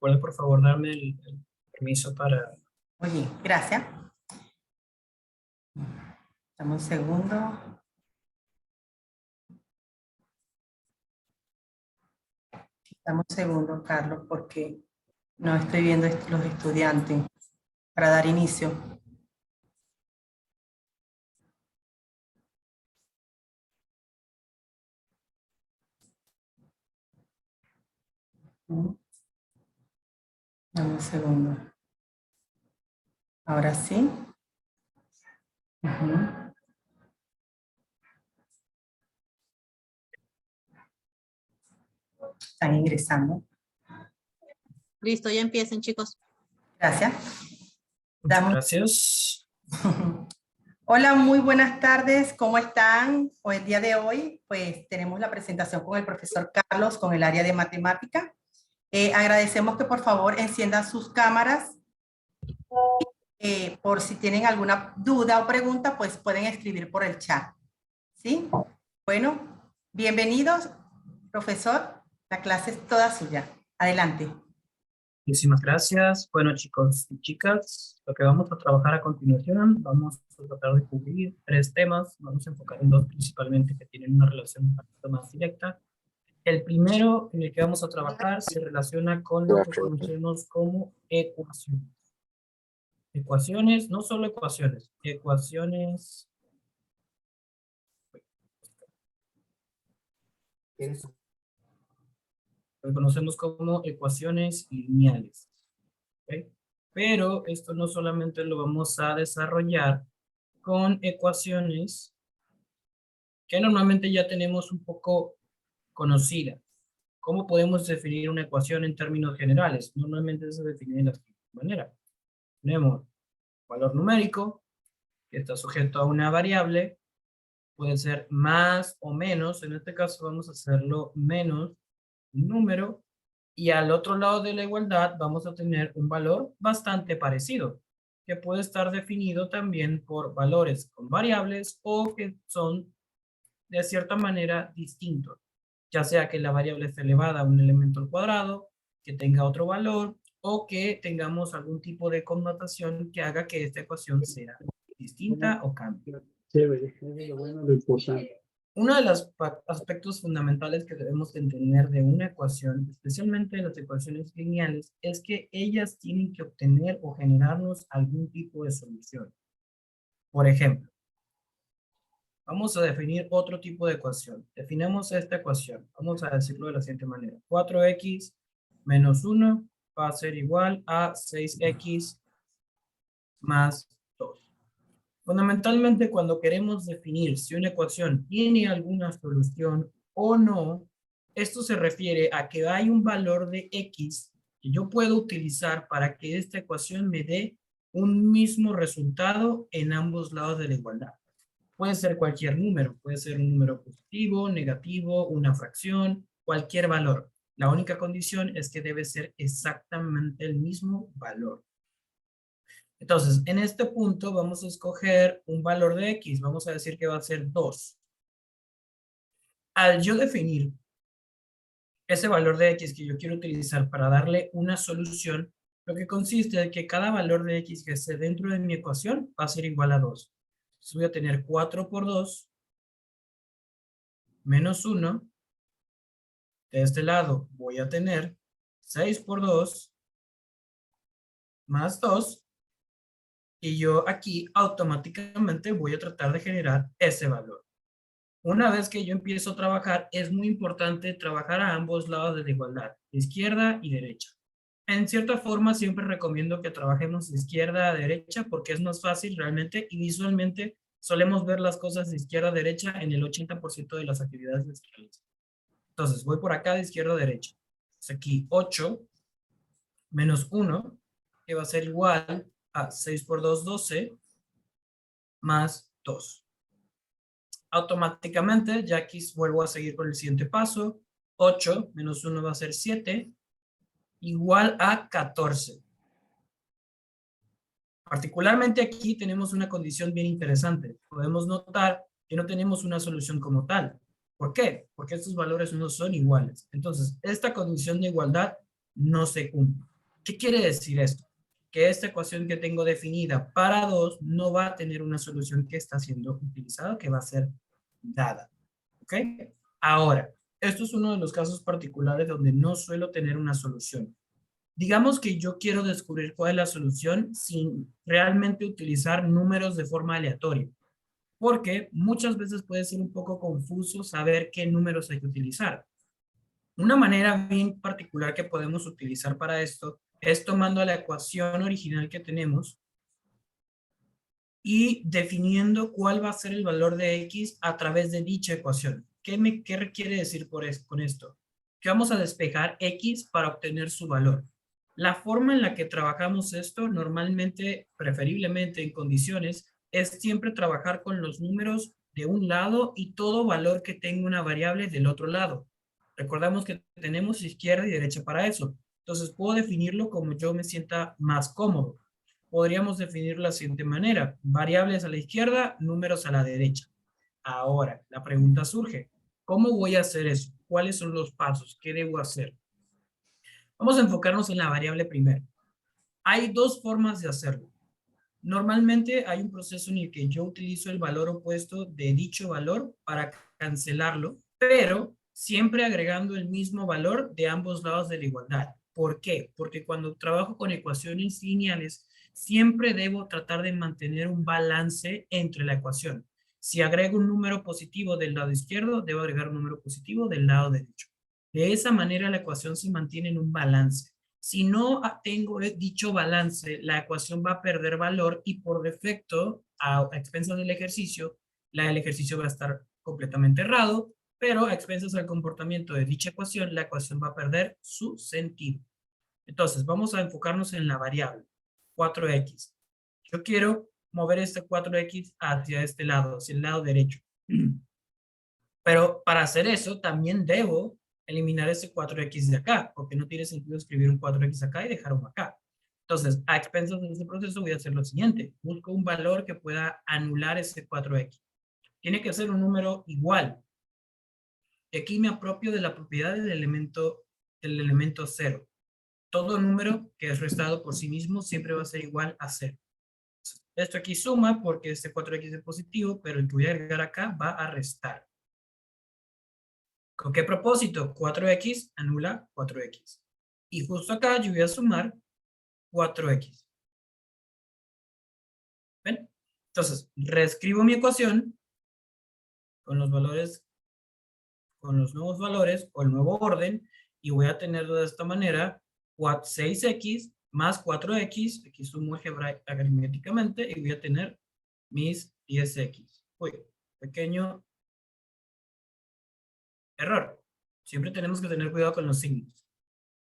¿Puede por favor darme el permiso para... Muy bien, gracias. Dame un segundo. Dame un segundo, Carlos, porque no estoy viendo los estudiantes para dar inicio. Dame un segundo. Ahora sí. Ujú. Están ingresando. Listo, ya empiecen, chicos. Gracias. Muchas Damos. gracias. Hola, muy buenas tardes. ¿Cómo están? Hoy, el día de hoy, pues tenemos la presentación con el profesor Carlos con el área de matemática. Agradecemos que por favor enciendan sus cámaras. Por si tienen alguna duda o pregunta, pues pueden escribir por el chat. ¿Sí? Bueno, bienvenidos, profesor. La clase es toda suya. Adelante. Muchísimas gracias. Bueno, chicos y chicas, lo que vamos a trabajar a continuación, vamos a tratar de cubrir 3 temas. Vamos a enfocar en 2 principalmente que tienen una relación un poquito más directa. El primero en el que vamos a trabajar se relaciona con lo que conocemos como ecuaciones. Ecuaciones, no solo ecuaciones, ecuaciones. Lo conocemos como ecuaciones lineales. ¿Okay? Pero esto no solamente lo vamos a desarrollar con ecuaciones que normalmente ya tenemos un poco conocidas. ¿Cómo podemos definir una ecuación en términos generales? Normalmente se define de la siguiente manera. Tenemos valor numérico, que está sujeto a una variable, puede ser más o menos, en este caso vamos a hacerlo menos un número, y al otro lado de la igualdad vamos a tener un valor bastante parecido, que puede estar definido también por valores con variables o que son de cierta manera distintos, ya sea que la variable esté elevada a un elemento al cuadrado, que tenga otro valor, o que tengamos algún tipo de connotación que haga que esta ecuación sea distinta o cambie. Chévere, es lo bueno, lo importante. Uno de los aspectos fundamentales que debemos entender de una ecuación, especialmente de las ecuaciones lineales, es que ellas tienen que obtener o generarnos algún tipo de solución. Por ejemplo, vamos a definir otro tipo de ecuación. Definamos esta ecuación. Vamos a decirlo de la siguiente manera. 4x menos 1 va a ser igual a 6x más 2. Fundamentalmente, cuando queremos definir si una ecuación tiene alguna solución o no, esto se refiere a que hay un valor de x que yo puedo utilizar para que esta ecuación me dé un mismo resultado en ambos lados de la igualdad. Puede ser cualquier número, puede ser un número positivo, negativo, una fracción, cualquier valor. La única condición es que debe ser exactamente el mismo valor. Entonces, en este punto vamos a escoger un valor de x. Vamos a decir que va a ser 2. Al yo definir ese valor de x que yo quiero utilizar para darle una solución, lo que consiste en que cada valor de x que esté dentro de mi ecuación va a ser igual a 2. Entonces voy a tener 4 por 2 menos 1. De este lado voy a tener 6 por 2 más 2. Y yo aquí automáticamente voy a tratar de generar ese valor. Una vez que yo empiezo a trabajar, es muy importante trabajar a ambos lados de la igualdad, izquierda y derecha. En cierta forma, siempre recomiendo que trabajemos de izquierda a derecha porque es más fácil realmente y visualmente solemos ver las cosas de izquierda a derecha en el 80% de las actividades escolares. Entonces, voy por acá de izquierda a derecha. Entonces, aquí 8 menos 1, que va a ser igual a 6 por 2, 12, más 2. Automáticamente, ya aquí vuelvo a seguir con el siguiente paso. 8 menos 1 va a ser 7, igual a 14. Particularmente aquí tenemos una condición bien interesante. Podemos notar que no tenemos una solución como tal. ¿Por qué? Porque estos valores no son iguales. Entonces, esta condición de igualdad no se cumple. ¿Qué quiere decir esto? Que esta ecuación que tengo definida para 2 no va a tener una solución que está siendo utilizada, que va a ser dada. ¿Ok? Ahora, esto es uno de los casos particulares donde no suelo tener una solución. Digamos que yo quiero descubrir cuál es la solución sin realmente utilizar números de forma aleatoria, porque muchas veces puede ser un poco confuso saber qué números hay que utilizar. Una manera bien particular que podemos utilizar para esto es tomando la ecuación original que tenemos y definiendo cuál va a ser el valor de x a través de dicha ecuación. ¿Qué requiere decir con esto? Que vamos a despejar x para obtener su valor. La forma en la que trabajamos esto, normalmente, preferiblemente en condiciones, es siempre trabajar con los números de un lado y todo valor que tenga una variable del otro lado. Recordamos que tenemos izquierda y derecha para eso. Entonces puedo definirlo como yo me sienta más cómodo. Podríamos definirlo de la siguiente manera: variables a la izquierda, números a la derecha. Ahora, la pregunta surge: ¿cómo voy a hacer eso? ¿Cuáles son los pasos? ¿Qué debo hacer? Vamos a enfocarnos en la variable primero. Hay dos formas de hacerlo. Normalmente hay un proceso en el que yo utilizo el valor opuesto de dicho valor para cancelarlo, pero siempre agregando el mismo valor de ambos lados de la igualdad. ¿Por qué? Porque cuando trabajo con ecuaciones lineales, siempre debo tratar de mantener un balance entre la ecuación. Si agrego un número positivo del lado izquierdo, debo agregar un número positivo del lado derecho. De esa manera la ecuación se mantiene en un balance. Si no tengo dicho balance, la ecuación va a perder valor y por defecto, a expensas del ejercicio, el ejercicio va a estar completamente errado, pero a expensas del comportamiento de dicha ecuación, la ecuación va a perder su sentido. Entonces, vamos a enfocarnos en la variable 4x. Yo quiero mover este 4x hacia este lado, hacia el lado derecho. Pero para hacer eso, también debo eliminar ese 4x de acá, porque no tiene sentido escribir un 4x acá y dejar uno acá. Entonces, a expensas de ese proceso voy a hacer lo siguiente. Busco un valor que pueda anular ese 4x. Tiene que ser un número igual. Y aquí me apropio de la propiedad del elemento 0. Todo número que es restado por sí mismo siempre va a ser igual a 0. Esto aquí suma porque este 4x es positivo, pero el que voy a agregar acá va a restar. ¿Con qué propósito? 4x anula 4x. Y justo acá yo voy a sumar 4x. ¿Ven? Entonces, reescribo mi ecuación con los valores, con los nuevos valores o el nuevo orden, y voy a tenerlo de esta manera: 6x más 4x, aquí sumo aritméticamente, y voy a tener mis 10x. Uy, pequeño error. Siempre tenemos que tener cuidado con los signos.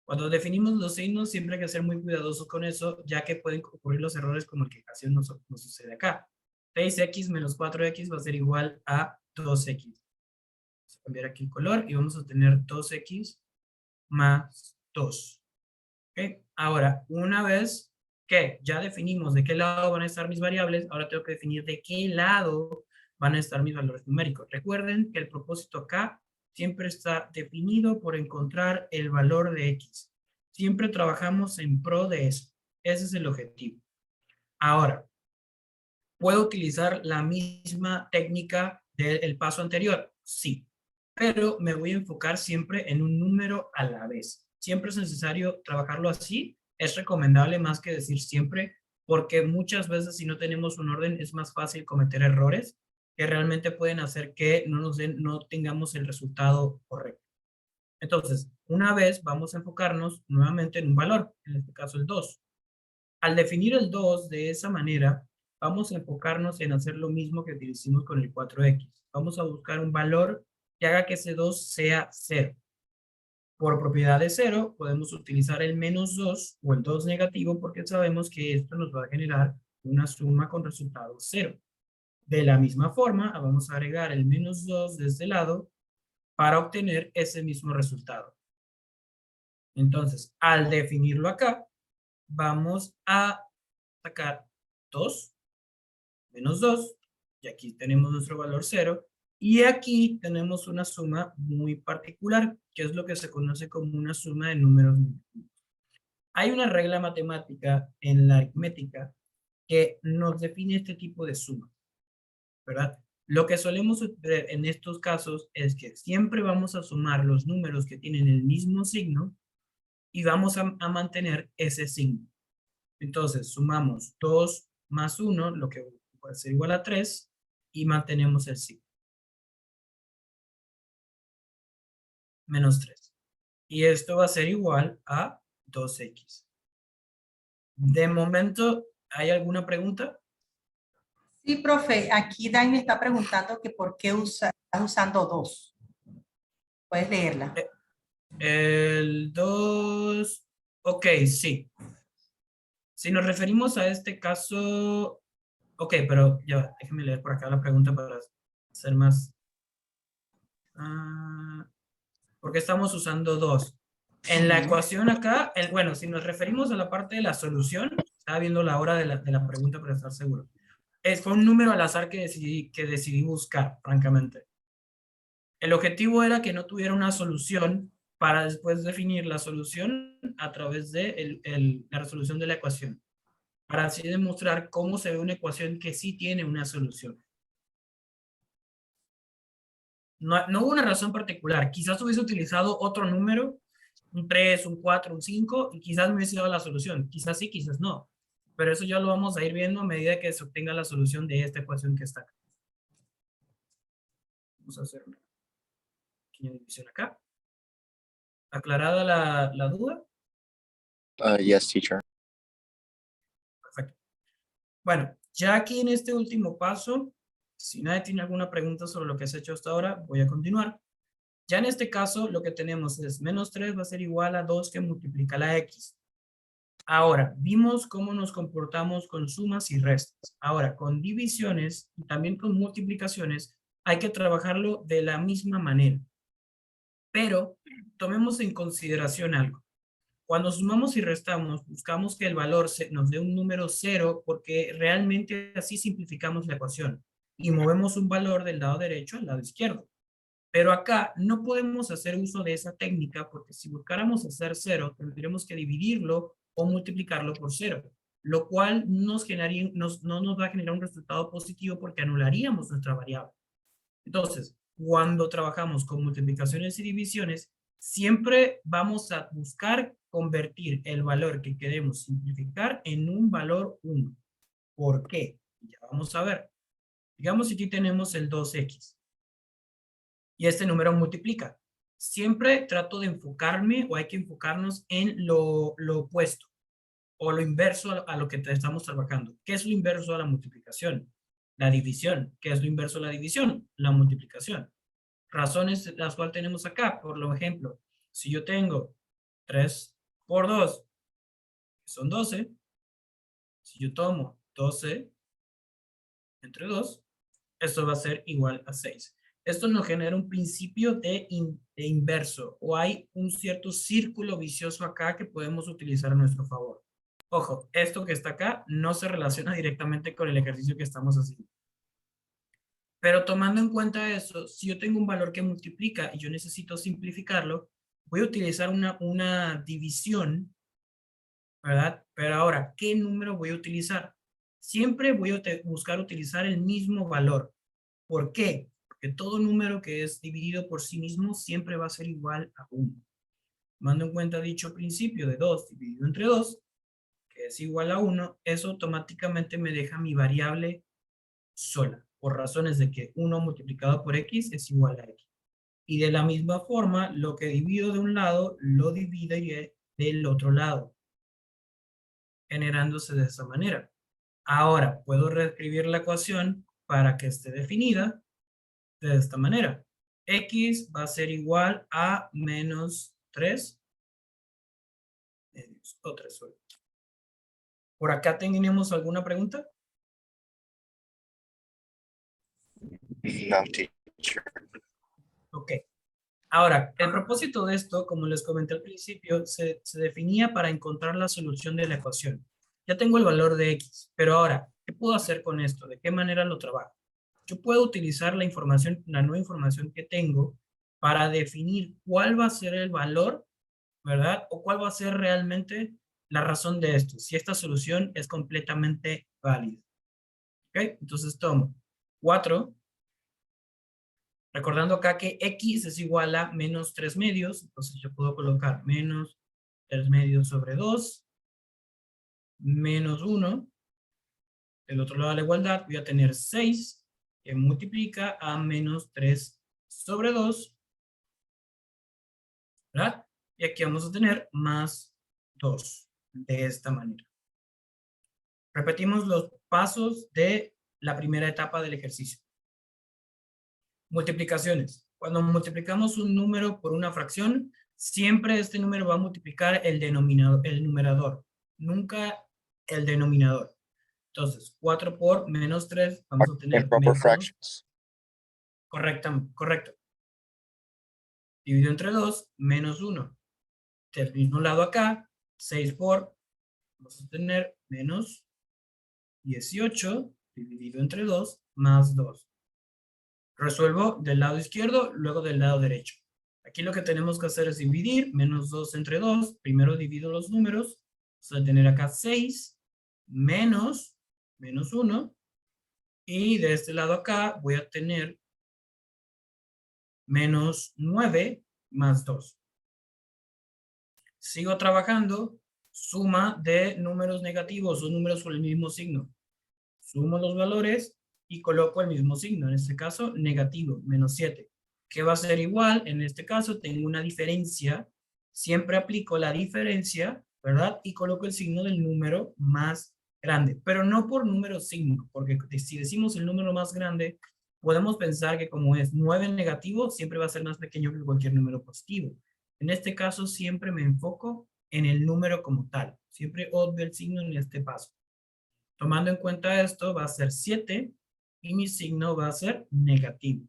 Cuando definimos los signos, siempre hay que ser muy cuidadosos con eso, ya que pueden ocurrir los errores como el que casi nos sucede acá. 6x menos 4x va a ser igual a 2x. Vamos a cambiar aquí el color y vamos a tener 2x más 2. ¿Okay? Ahora, una vez que ya definimos de qué lado van a estar mis variables, ahora tengo que definir de qué lado van a estar mis valores numéricos. Recuerden que el propósito acá siempre está definido por encontrar el valor de x. Siempre trabajamos en pro de eso. Ese es el objetivo. Ahora, ¿puedo utilizar la misma técnica del paso anterior? Sí, pero me voy a enfocar siempre en un número a la vez. Siempre es necesario trabajarlo así. Es recomendable más que decir siempre, porque muchas veces si no tenemos un orden es más fácil cometer errores que realmente pueden hacer que no tengamos el resultado correcto. Entonces, una vez vamos a enfocarnos nuevamente en un valor, en este caso el 2. Al definir el 2 de esa manera, vamos a enfocarnos en hacer lo mismo que hicimos con el 4x. Vamos a buscar un valor que haga que ese 2 sea 0. Por propiedad de 0, podemos utilizar el menos 2 o el 2 negativo porque sabemos que esto nos va a generar una suma con resultado 0. De la misma forma, vamos a agregar el menos 2 de este lado para obtener ese mismo resultado. Entonces, al definirlo acá, vamos a sacar 2 menos 2, y aquí tenemos nuestro valor 0, y aquí tenemos una suma muy particular, que es lo que se conoce como una suma de números negativos. Hay una regla matemática en la aritmética que nos define este tipo de suma, ¿verdad? Lo que solemos ver en estos casos es que siempre vamos a sumar los números que tienen el mismo signo y vamos a mantener ese signo. Entonces, sumamos 2 más 1, lo que puede ser igual a 3, y mantenemos el signo. Menos 3. Y esto va a ser igual a 2x. De momento, ¿hay alguna pregunta? Sí, profe, aquí Dani está preguntando que por qué estás usando 2. Puedes leerla. El 2, ok, sí. Si nos referimos a este caso, ok, pero ya, déjenme leer por acá la pregunta para ser más... porque estamos usando 2. En la ecuación acá, bueno, si nos referimos a la parte de la solución, estaba viendo la hora de la pregunta para estar seguro. Fue un número al azar que decidí buscar, francamente. El objetivo era que no tuviera una solución para después definir la solución a través de la resolución de la ecuación, para así demostrar cómo se ve una ecuación que sí tiene una solución. No hubo una razón particular. Quizás hubiese utilizado otro número, un 3, un 4, un 5, y quizás me hubiese dado la solución. Quizás sí, quizás no. Pero eso ya lo vamos a ir viendo a medida que se obtenga la solución de esta ecuación que está acá. Vamos a hacer una pequeña división acá. ¿Aclarada la duda? Yes, teacher. Perfecto. Bueno, ya aquí en este último paso, si nadie tiene alguna pregunta sobre lo que se ha hecho hasta ahora, voy a continuar. Ya en este caso, lo que tenemos es menos 3 va a ser igual a 2 que multiplica la x. Ahora, vimos cómo nos comportamos con sumas y restas. Ahora, con divisiones y también con multiplicaciones, hay que trabajarlo de la misma manera. Pero tomemos en consideración algo. Cuando sumamos y restamos, buscamos que el valor nos dé un número 0 porque realmente así simplificamos la ecuación y movemos un valor del lado derecho al lado izquierdo. Pero acá no podemos hacer uso de esa técnica porque si buscáramos hacer 0, tendríamos que dividirlo o multiplicarlo por 0, lo cual no nos va a generar un resultado positivo porque anularíamos nuestra variable. Entonces, cuando trabajamos con multiplicaciones y divisiones, siempre vamos a buscar convertir el valor que queremos simplificar en un valor 1. ¿Por qué? Ya vamos a ver. Digamos que aquí tenemos el 2x y este número multiplica. Siempre trato de enfocarme o hay que enfocarnos en lo opuesto o lo inverso a lo que estamos trabajando. ¿Qué es lo inverso a la multiplicación? La división. ¿Qué es lo inverso a la división? La multiplicación. Razones las cuales tenemos acá. Por ejemplo, si yo tengo 3 por 2, que son 12, si yo tomo 12 entre 2, esto va a ser igual a 6. Esto nos genera un principio de inverso, o hay un cierto círculo vicioso acá que podemos utilizar a nuestro favor. Ojo, esto que está acá no se relaciona directamente con el ejercicio que estamos haciendo. Pero tomando en cuenta eso, si yo tengo un valor que multiplica y yo necesito simplificarlo, voy a utilizar una división, ¿verdad? Pero ahora, ¿qué número voy a utilizar? Siempre voy a buscar utilizar el mismo valor. ¿Por qué? Porque todo número que es dividido por sí mismo siempre va a ser igual a 1. Tomando en cuenta dicho principio de 2 dividido entre 2, que es igual a 1, eso automáticamente me deja mi variable sola, por razones de que 1 multiplicado por x es igual a x. Y de la misma forma, lo que divido de un lado, lo dividiré del otro lado, generándose de esa manera. Ahora, puedo reescribir la ecuación para que esté definida de esta manera. X va a ser igual a menos 3 o 3 solo. ¿Por acá tenemos alguna pregunta? No, teacher. Ok. Ahora, el propósito de esto, como les comenté al principio, se definía para encontrar la solución de la ecuación. Ya tengo el valor de X, pero ahora, ¿qué puedo hacer con esto? ¿De qué manera lo trabajo? Yo puedo utilizar la información, la nueva información que tengo para definir cuál va a ser el valor, ¿verdad? O cuál va a ser realmente la razón de esto, si esta solución es completamente válida. ¿Ok? Entonces tomo 4, recordando acá que x es igual a menos 3 medios, entonces yo puedo colocar menos 3 medios sobre 2, menos 1, del otro lado de la igualdad voy a tener 6, que multiplica a menos 3 sobre 2, ¿verdad? Y aquí vamos a tener más 2, de esta manera. Repetimos los pasos de la primera etapa del ejercicio. Multiplicaciones. Cuando multiplicamos un número por una fracción, siempre este número va a multiplicar el denominador, el numerador, nunca el denominador. Entonces, 4 por menos 3, vamos a obtener Improper menos 2. fractions. Correcto. Dividido entre 2, menos 1. Del mismo lado acá, 6 por, vamos a obtener menos 18, dividido entre 2, más 2. Resuelvo del lado izquierdo, luego del lado derecho. Aquí lo que tenemos que hacer es dividir, menos 2 entre 2. Primero divido los números. Vamos a tener acá 6, menos 1. Y de este lado acá voy a tener menos 9 más 2. Sigo trabajando. Suma de números negativos o números con el mismo signo. Sumo los valores y coloco el mismo signo, en este caso negativo, menos 7. ¿Qué va a ser igual? En este caso tengo una diferencia, siempre aplico la diferencia, ¿verdad? Y coloco el signo del número más grande, pero no por número signo, porque si decimos el número más grande, podemos pensar que como es 9 negativo, siempre va a ser más pequeño que cualquier número positivo. En este caso siempre me enfoco en el número como tal, siempre obvio el signo en este paso. Tomando en cuenta esto, va a ser 7 y mi signo va a ser negativo.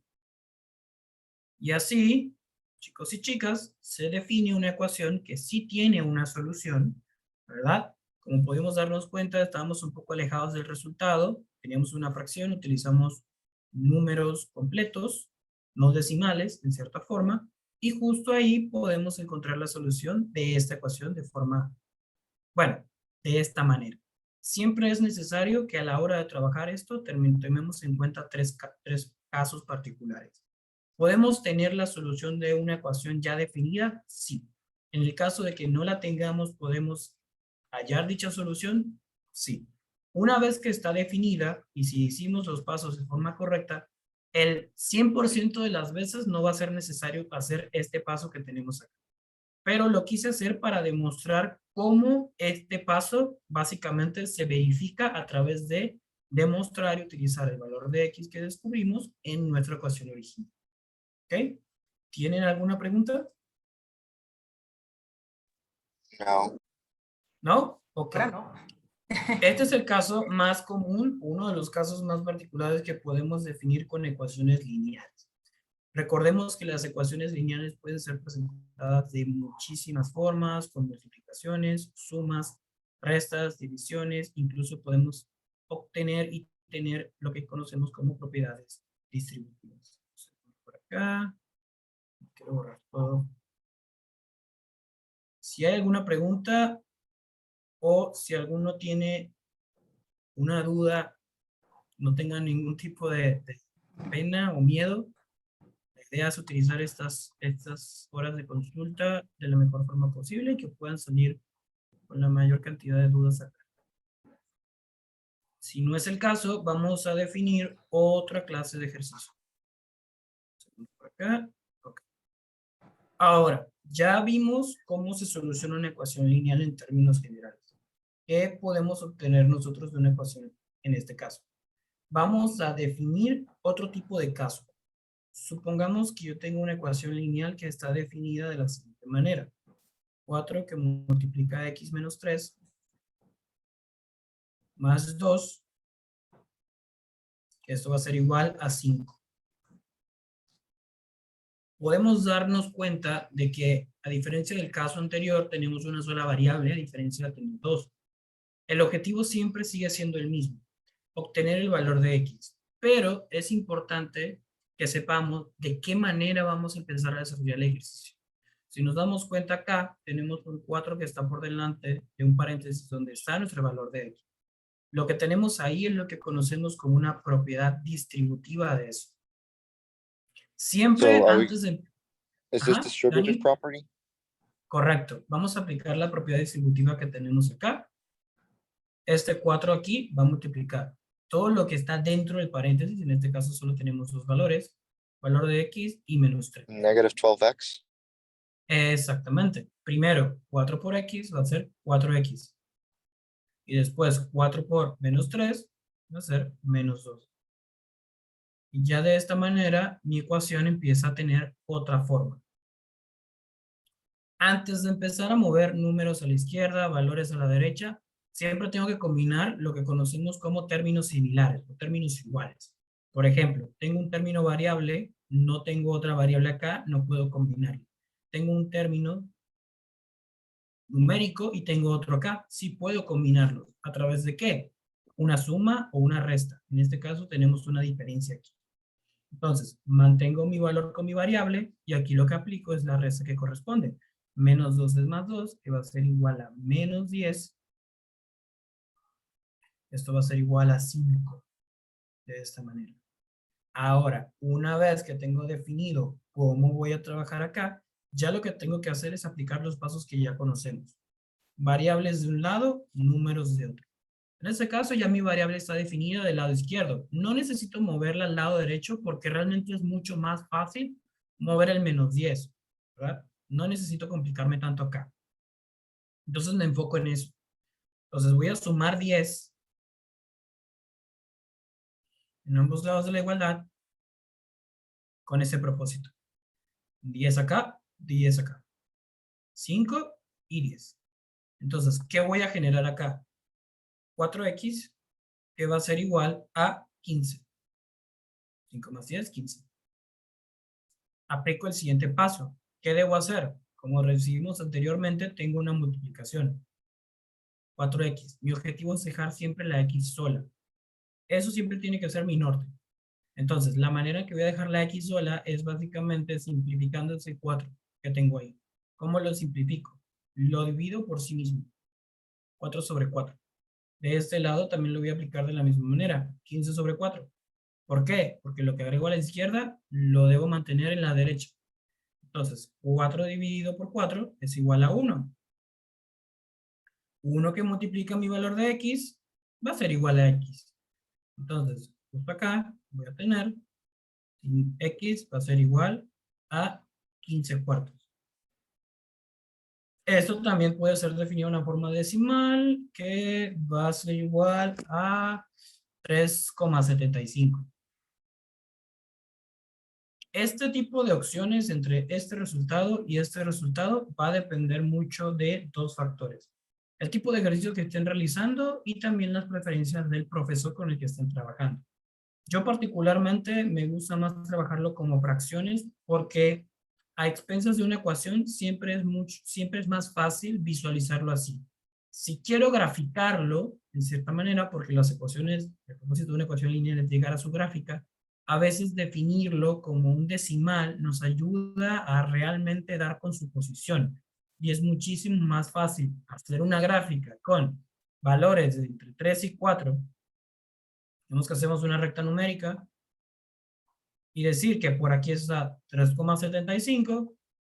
Y así, chicos y chicas, se define una ecuación que sí tiene una solución, ¿verdad? Como pudimos darnos cuenta, estábamos un poco alejados del resultado. Teníamos una fracción, utilizamos números completos, no decimales, en cierta forma, y justo ahí podemos encontrar la solución de esta ecuación de forma, bueno, de esta manera. Siempre es necesario que a la hora de trabajar esto tomemos en cuenta tres casos particulares. ¿Podemos tener la solución de una ecuación ya definida? Sí. En el caso de que no la tengamos, ¿podemos hallar dicha solución? Sí. Una vez que está definida y si hicimos los pasos de forma correcta, el 100% de las veces no va a ser necesario hacer este paso que tenemos acá. Pero lo quise hacer para demostrar cómo este paso básicamente se verifica a través de demostrar y utilizar el valor de x que descubrimos en nuestra ecuación original. ¿Ok? ¿Tienen alguna pregunta? No. ¿No? Ok. Ahora no. Este es el caso más común, uno de los casos más particulares que podemos definir con ecuaciones lineales. Recordemos que las ecuaciones lineales pueden ser presentadas de muchísimas formas, con multiplicaciones, sumas, restas, divisiones, incluso podemos obtener y tener lo que conocemos como propiedades distributivas. Por acá, quiero borrar todo. Si hay alguna pregunta o si alguno tiene una duda, no tengan ningún tipo de pena o miedo. La idea es utilizar estas horas de consulta de la mejor forma posible y que puedan salir con la mayor cantidad de dudas acá. Si no es el caso, vamos a definir otra clase de ejercicio. Por acá. Okay. Ahora, ya vimos cómo se soluciona una ecuación lineal en términos generales. ¿Qué podemos obtener nosotros de una ecuación en este caso? Vamos a definir otro tipo de caso. Supongamos que yo tengo una ecuación lineal que está definida de la siguiente manera. 4 que multiplica x menos 3 más 2, que esto va a ser igual a 5. Podemos darnos cuenta de que, a diferencia del caso anterior, tenemos una sola variable, a diferencia de tener dos. El objetivo siempre sigue siendo el mismo, obtener el valor de x. Pero es importante que sepamos de qué manera vamos a empezar a desarrollar el ejercicio. Si nos damos cuenta acá, tenemos un 4 que está por delante de un paréntesis donde está nuestro valor de X. Lo que tenemos ahí es lo que conocemos como una propiedad distributiva de eso. Siempre So antes de... is this Ajá, distributive Dani. property? Correcto. Vamos a aplicar la propiedad distributiva que tenemos acá. Este 4 aquí va a multiplicar todo lo que está dentro del paréntesis. En este caso solo tenemos dos valores. Valor de X y menos 3. Negative 12x. Exactamente. Primero, 4 por X va a ser 4X. Y después 4 por menos 3 va a ser menos 2. Y ya de esta manera mi ecuación empieza a tener otra forma. Antes de empezar a mover números a la izquierda, valores a la derecha, siempre tengo que combinar lo que conocemos como términos similares o términos iguales. Por ejemplo, tengo un término variable, no tengo otra variable acá, no puedo combinarlo. Tengo un término numérico y tengo otro acá, sí puedo combinarlos. ¿A través de qué? Una suma o una resta. En este caso tenemos una diferencia aquí. Entonces, mantengo mi valor con mi variable y aquí lo que aplico es la resta que corresponde. Menos 2 es más 2, que va a ser igual a menos 10. Esto va a ser igual a 5, de esta manera. Ahora, una vez que tengo definido cómo voy a trabajar acá, ya lo que tengo que hacer es aplicar los pasos que ya conocemos. Variables de un lado, números de otro. En este caso ya mi variable está definida del lado izquierdo. No necesito moverla al lado derecho porque realmente es mucho más fácil mover el menos 10, ¿verdad? No necesito complicarme tanto acá. Entonces me enfoco en eso. Entonces voy a sumar 10 en ambos lados de la igualdad con ese propósito. 10 acá, 10 acá. 5 y 10. Entonces, ¿qué voy a generar acá? 4x, que va a ser igual a 15. 5 más 10, 15. Aplico el siguiente paso. ¿Qué debo hacer? Como recibimos anteriormente, tengo una multiplicación. 4x. Mi objetivo es dejar siempre la x sola. Eso siempre tiene que ser mi norte. Entonces, la manera en que voy a dejar la x sola es básicamente simplificando ese 4 que tengo ahí. ¿Cómo lo simplifico? Lo divido por sí mismo. 4 sobre 4. De este lado también lo voy a aplicar de la misma manera. 15 sobre 4. ¿Por qué? Porque lo que agrego a la izquierda lo debo mantener en la derecha. Entonces, 4 dividido por 4 es igual a 1. 1 que multiplica mi valor de x va a ser igual a x. Entonces, justo acá voy a tener x va a ser igual a 15 cuartos. Esto también puede ser definido de una forma decimal que va a ser igual a 3,75. Este tipo de opciones entre este resultado y este resultado va a depender mucho de dos factores. El tipo de ejercicio que estén realizando y también las preferencias del profesor con el que estén trabajando. Yo particularmente me gusta más trabajarlo como fracciones porque a expensas de una ecuación siempre es más fácil visualizarlo así. Si quiero graficarlo, en cierta manera, porque las ecuaciones, el propósito de una ecuación lineal es llegar a su gráfica, a veces definirlo como un decimal nos ayuda a realmente dar con su posición. Y es muchísimo más fácil hacer una gráfica con valores de entre 3 y 4. Tenemos que hacemos una recta numérica y decir que por aquí está 3,75,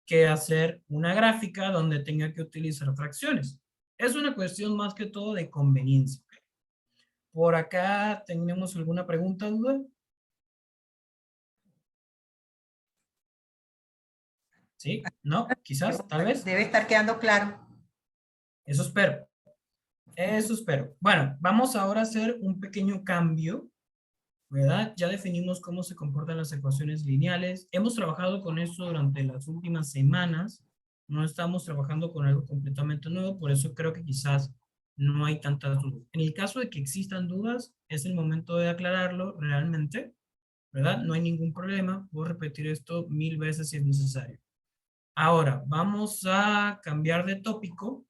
que hacer una gráfica donde tenga que utilizar fracciones. Es una cuestión más que todo de conveniencia. Por acá tenemos alguna pregunta, duda. ¿Sí? ¿No? Quizás, tal vez. Debe estar quedando claro. Eso espero. Eso espero. Bueno, vamos ahora a hacer un pequeño cambio, ¿verdad? Ya definimos cómo se comportan las ecuaciones lineales. Hemos trabajado con eso durante las últimas semanas. No estamos trabajando con algo completamente nuevo, por eso creo que quizás no hay tantas dudas. En el caso de que existan dudas, es el momento de aclararlo realmente, ¿verdad? No hay ningún problema. Puedo repetir esto 1000 veces si es necesario. Ahora, vamos a cambiar de tópico.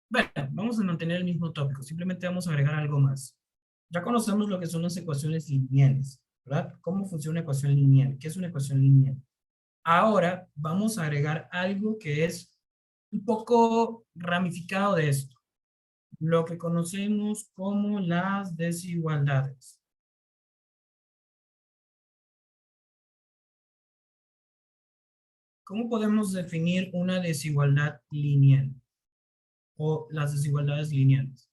Bueno, vamos a mantener el mismo tópico, simplemente vamos a agregar algo más. Ya conocemos lo que son las ecuaciones lineales, ¿verdad? ¿Cómo funciona una ecuación lineal? ¿Qué es una ecuación lineal? Ahora vamos a agregar algo que es un poco ramificado de esto, lo que conocemos como las desigualdades. ¿Cómo podemos definir una desigualdad lineal o las desigualdades lineales?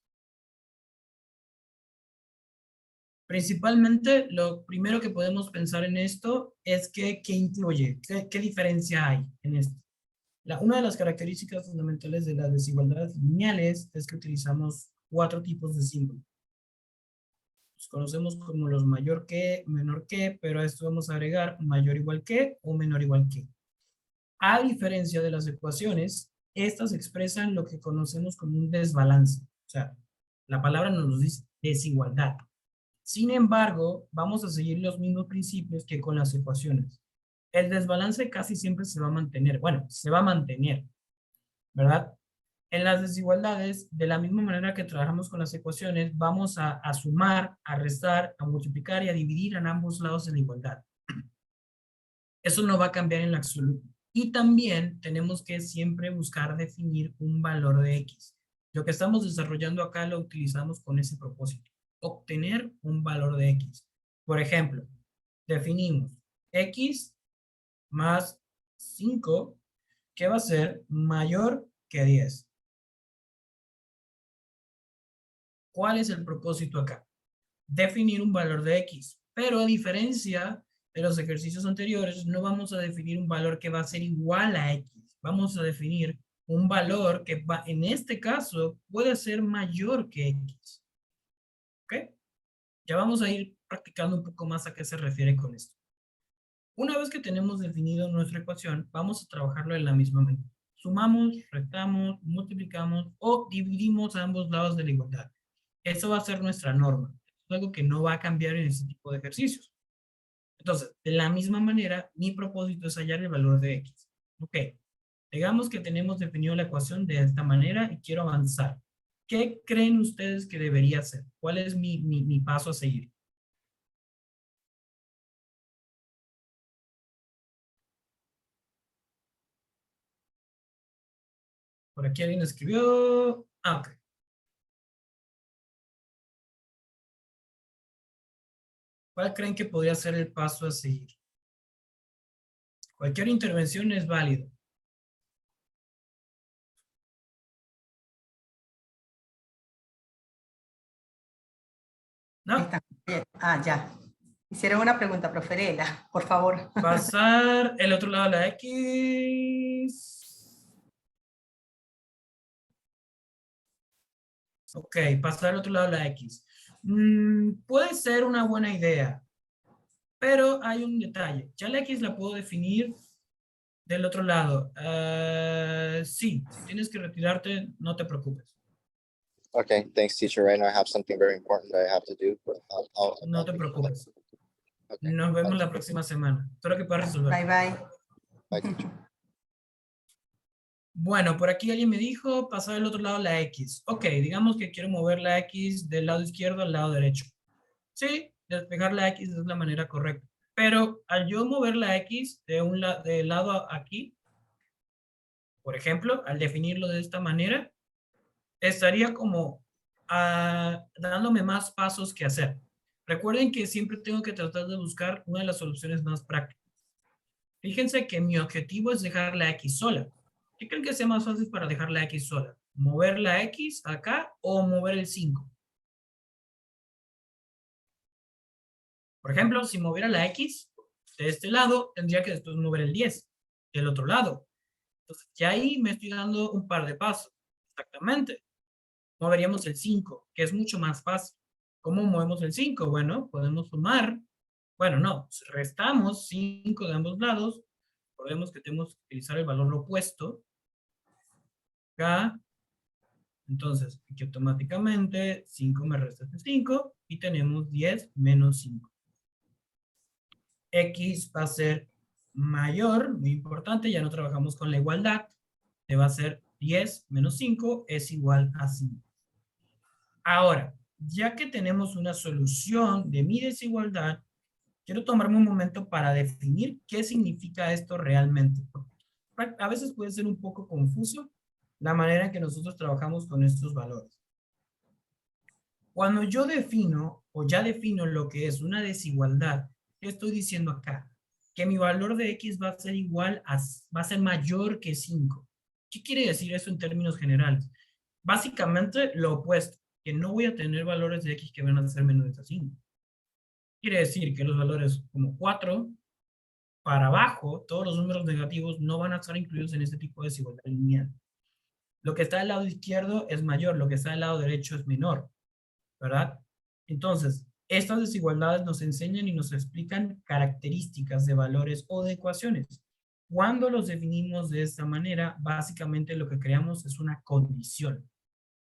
Principalmente, lo primero que podemos pensar en esto es que, ¿qué incluye? ¿Qué diferencia hay en esto? Una de las características fundamentales de las desigualdades lineales es que utilizamos 4 tipos de símbolos. Los conocemos como los mayor que, menor que, pero a esto vamos a agregar mayor igual que o menor igual que. A diferencia de las ecuaciones, estas expresan lo que conocemos como un desbalance. O sea, la palabra nos dice desigualdad. Sin embargo, vamos a seguir los mismos principios que con las ecuaciones. El desbalance casi siempre se va a mantener. Bueno, se va a mantener, ¿verdad? En las desigualdades, de la misma manera que trabajamos con las ecuaciones, vamos a sumar, a restar, a multiplicar y a dividir en ambos lados de la igualdad. Eso no va a cambiar en lo absoluto. Y también tenemos que siempre buscar definir un valor de X. Lo que estamos desarrollando acá lo utilizamos con ese propósito. Obtener un valor de X. Por ejemplo, definimos X más 5, que va a ser mayor que 10. ¿Cuál es el propósito acá? Definir un valor de X. Pero a diferencia de los ejercicios anteriores, no vamos a definir un valor que va a ser igual a X. Vamos a definir un valor que va, en este caso, puede ser mayor que X. ¿Ok? Ya vamos a ir practicando un poco más a qué se refiere con esto. Una vez que tenemos definido nuestra ecuación, vamos a trabajarlo de la misma manera. Sumamos, restamos, multiplicamos o dividimos a ambos lados de la igualdad. Eso va a ser nuestra norma. Es algo que no va a cambiar en este tipo de ejercicios. Entonces, de la misma manera, mi propósito es hallar el valor de X. Ok, digamos que tenemos definido la ecuación de esta manera y quiero avanzar. ¿Qué creen ustedes que debería hacer? ¿Cuál es mi paso a seguir? Por aquí alguien escribió. Ah, ok. ¿Cuál creen que podría ser el paso a seguir? Cualquier intervención es válido. ¿No? Está bien. Ah, ya. Hicieron una pregunta, profe Elena, por favor. Pasar el otro lado a la X. Ok, pasar al otro lado a la X. Puede ser una buena idea, pero hay un detalle. Ya la X la puedo definir del otro lado. Sí, si tienes que retirarte, no te preocupes. Okay, thanks, teacher. Right now I have something very important that I have to do, but No te preocupes. Okay. Nos vemos la próxima semana. Espero que puedas resolver. Bye, bye. Bye, teacher. Bueno, por aquí alguien me dijo pasar al otro lado la X. Ok, digamos que quiero mover la X del lado izquierdo al lado derecho. Sí, despejar la X es la manera correcta. Pero al yo mover la X del lado aquí, por ejemplo, al definirlo de esta manera, estaría como dándome más pasos que hacer. Recuerden que siempre tengo que tratar de buscar una de las soluciones más prácticas. Fíjense que mi objetivo es dejar la X sola. ¿Qué creen que sea más fácil para dejar la X sola? ¿Mover la X acá o mover el 5? Por ejemplo, si moviera la X de este lado, tendría que después mover el 10 del otro lado. Entonces, ya ahí me estoy dando un par de pasos. Exactamente. Moveríamos el 5, que es mucho más fácil. ¿Cómo movemos el 5? Bueno, podemos sumar. Bueno, no, restamos 5 de ambos lados. Podemos que tenemos que utilizar el valor opuesto. Acá. Entonces, aquí automáticamente 5 me resta 5 y tenemos 10 menos 5. X va a ser mayor, muy importante, ya no trabajamos con la igualdad, que va a ser 10 menos 5 es igual a 5. Ahora, ya que tenemos una solución de mi desigualdad, quiero tomarme un momento para definir qué significa esto realmente. A veces puede ser un poco confuso la manera en que nosotros trabajamos con estos valores. Cuando yo defino o ya defino lo que es una desigualdad, ¿qué estoy diciendo acá? Que mi valor de X va a ser va a ser mayor que 5. ¿Qué quiere decir eso en términos generales? Básicamente lo opuesto, que no voy a tener valores de X que van a ser menores a 5. Quiere decir que los valores como 4 para abajo, todos los números negativos no van a estar incluidos en este tipo de desigualdad lineal. Lo que está del lado izquierdo es mayor, lo que está del lado derecho es menor, ¿verdad? Entonces, estas desigualdades nos enseñan y nos explican características de valores o de ecuaciones. Cuando los definimos de esta manera, básicamente lo que creamos es una condición,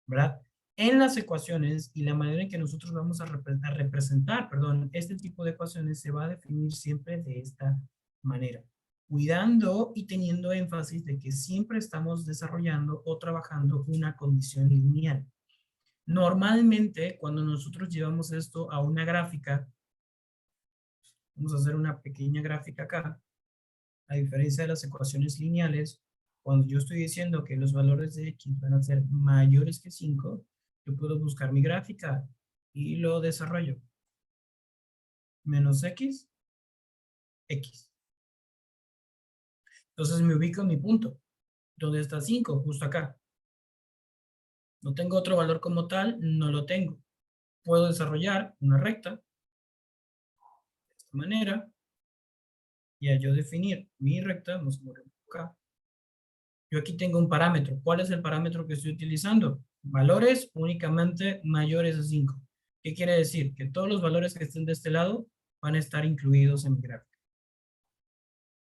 ¿verdad? En las ecuaciones y la manera en que nosotros vamos a representar, este tipo de ecuaciones se va a definir siempre de esta manera, cuidando y teniendo énfasis de que siempre estamos desarrollando o trabajando una condición lineal. Normalmente, cuando nosotros llevamos esto a una gráfica, vamos a hacer una pequeña gráfica acá, a diferencia de las ecuaciones lineales, cuando yo estoy diciendo que los valores de X van a ser mayores que 5, yo puedo buscar mi gráfica y lo desarrollo. Menos X, X. Entonces me ubico en mi punto. ¿Dónde está 5? Justo acá. No tengo otro valor como tal, no lo tengo. Puedo desarrollar una recta de esta manera. Y al yo definir mi recta, vamos a poner acá. Yo aquí tengo un parámetro. ¿Cuál es el parámetro que estoy utilizando? Valores únicamente mayores a 5. ¿Qué quiere decir? Que todos los valores que estén de este lado van a estar incluidos en mi gráfica.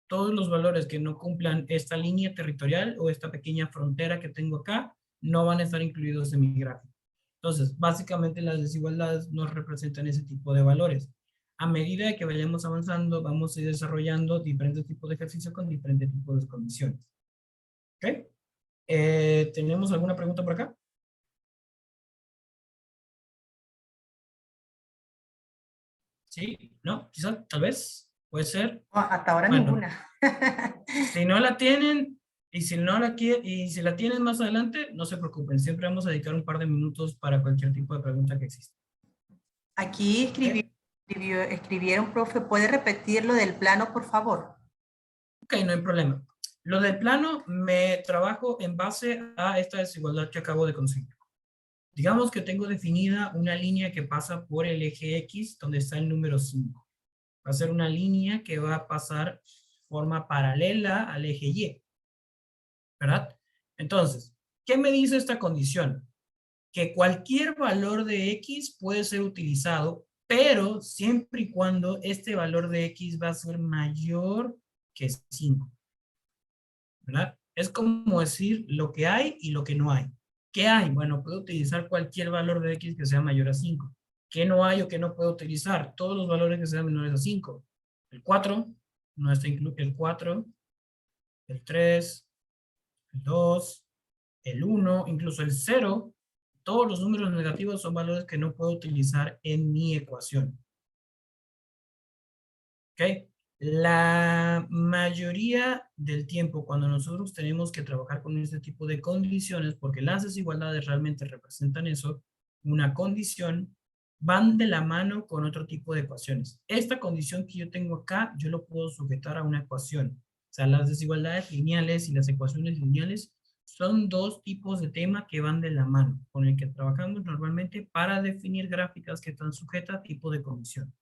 Todos los valores que no cumplan esta línea territorial o esta pequeña frontera que tengo acá no van a estar incluidos en mi gráfica. Entonces, básicamente las desigualdades nos representan ese tipo de valores. A medida que vayamos avanzando, vamos a ir desarrollando diferentes tipos de ejercicios con diferentes tipos de condiciones. ¿Ok? ¿Tenemos alguna pregunta por acá? ¿Sí? ¿No? Quizás, tal vez, puede ser. No, hasta ahora Bueno, ninguna. si no la tienen y si no la y si la tienen más adelante, no se preocupen. Siempre vamos a dedicar un par de minutos para cualquier tipo de pregunta que exista. Aquí ¿Ok? escribieron, profe, ¿puede repetir lo del plano, por favor? Ok, no hay problema. Lo del plano me trabajo en base a esta desigualdad que acabo de conseguir. Digamos que tengo definida una línea que pasa por el eje X, donde está el número 5. Va a ser una línea que va a pasar de forma paralela al eje Y, ¿verdad? Entonces, ¿qué me dice esta condición? Que cualquier valor de X puede ser utilizado, pero siempre y cuando este valor de X va a ser mayor que 5, ¿verdad? Es como decir lo que hay y lo que no hay. ¿Qué hay? Bueno, puedo utilizar cualquier valor de X que sea mayor a 5. ¿Qué no hay o qué no puedo utilizar? Todos los valores que sean menores a 5. El 4 no está incluido. El 4, el 3, el 2, el 1, incluso el 0. Todos los números negativos son valores que no puedo utilizar en mi ecuación. ¿Ok? La mayoría del tiempo cuando nosotros tenemos que trabajar con este tipo de condiciones, porque las desigualdades realmente representan eso, una condición, van de la mano con otro tipo de ecuaciones. Esta condición que yo tengo acá, yo lo puedo sujetar a una ecuación. O sea, las desigualdades lineales y las ecuaciones lineales son dos tipos de tema que van de la mano, con el que trabajamos normalmente para definir gráficas que están sujetas a tipo de condición.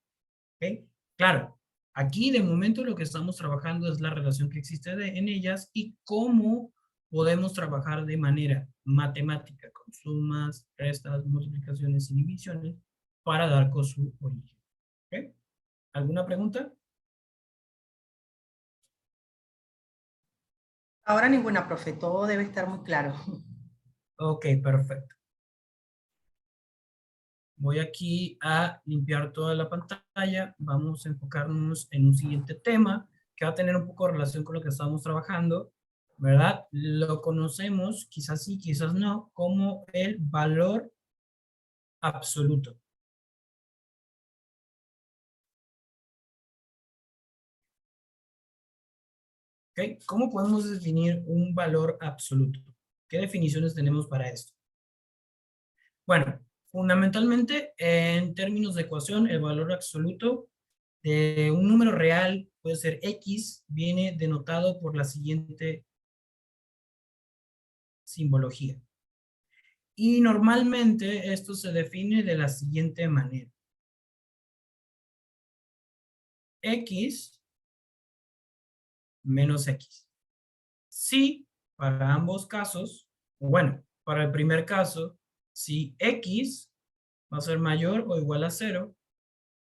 ¿Ok? Claro, aquí de momento lo que estamos trabajando es la relación que existe en ellas y cómo podemos trabajar de manera matemática con sumas, restas, multiplicaciones y divisiones para dar con su origen. ¿Ok? ¿Alguna pregunta? Ahora ninguna, profe, todo debe estar muy claro. Ok, perfecto. Voy aquí a limpiar toda la pantalla. Vamos a enfocarnos en un siguiente tema que va a tener un poco de relación con lo que estamos trabajando, ¿verdad? Lo conocemos, quizás sí, quizás no, como el valor absoluto. ¿Ok? ¿Cómo podemos definir un valor absoluto? ¿Qué definiciones tenemos para esto? Bueno, fundamentalmente, en términos de ecuación, el valor absoluto de un número real, puede ser X, viene denotado por la siguiente simbología. Y normalmente esto se define de la siguiente manera. X menos X. Si para ambos casos, o bueno, para el primer caso, si X va a ser mayor o igual a 0,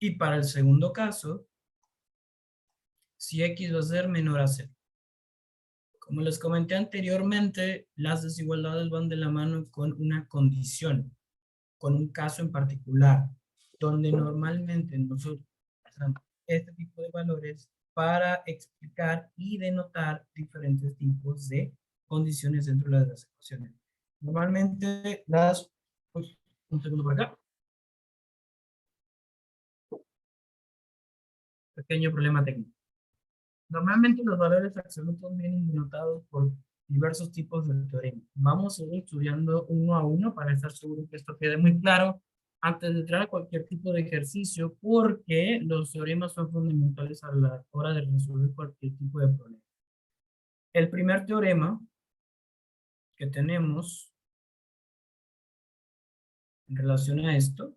y para el segundo caso, si X va a ser menor a 0. Como les comenté anteriormente, las desigualdades van de la mano con una condición, con un caso en particular, donde normalmente nosotros usamos este tipo de valores para explicar y denotar diferentes tipos de condiciones dentro de las ecuaciones. Normalmente un segundo por acá. Pequeño problema técnico. Normalmente los valores absolutos vienen denotados por diversos tipos de teoremas. Vamos a ir estudiando uno a uno para estar seguro que esto quede muy claro antes de entrar a cualquier tipo de ejercicio, porque los teoremas son fundamentales a la hora de resolver cualquier tipo de problema. El primer teorema que tenemos en relación a esto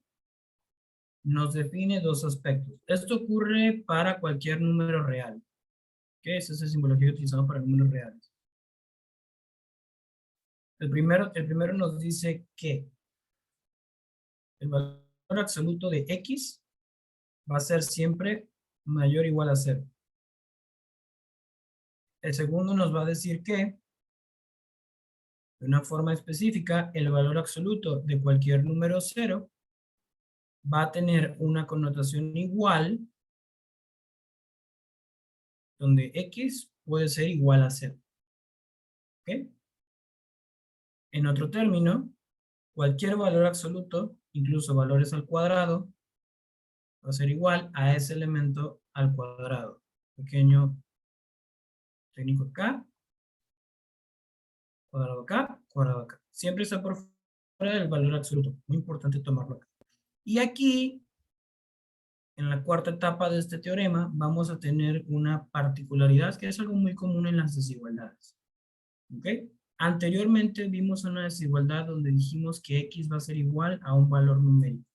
nos define dos aspectos. Esto ocurre para cualquier número real. ¿Qué es esa simbología utilizada para números reales? El primero nos dice que el valor absoluto de X va a ser siempre mayor o igual a 0. El segundo nos va a decir que, de una forma específica, el valor absoluto de cualquier número 0 va a tener una connotación igual, donde X puede ser igual a 0. ¿Ok? En otro término, cualquier valor absoluto, incluso valores al cuadrado, va a ser igual a ese elemento al cuadrado. Pequeño técnico acá, cuadrado acá. Siempre está por fuera del valor absoluto. Muy importante tomarlo acá. Y aquí, en la cuarta etapa de este teorema, vamos a tener una particularidad que es algo muy común en las desigualdades. ¿Ok? Anteriormente vimos una desigualdad donde dijimos que X va a ser igual a un valor numérico,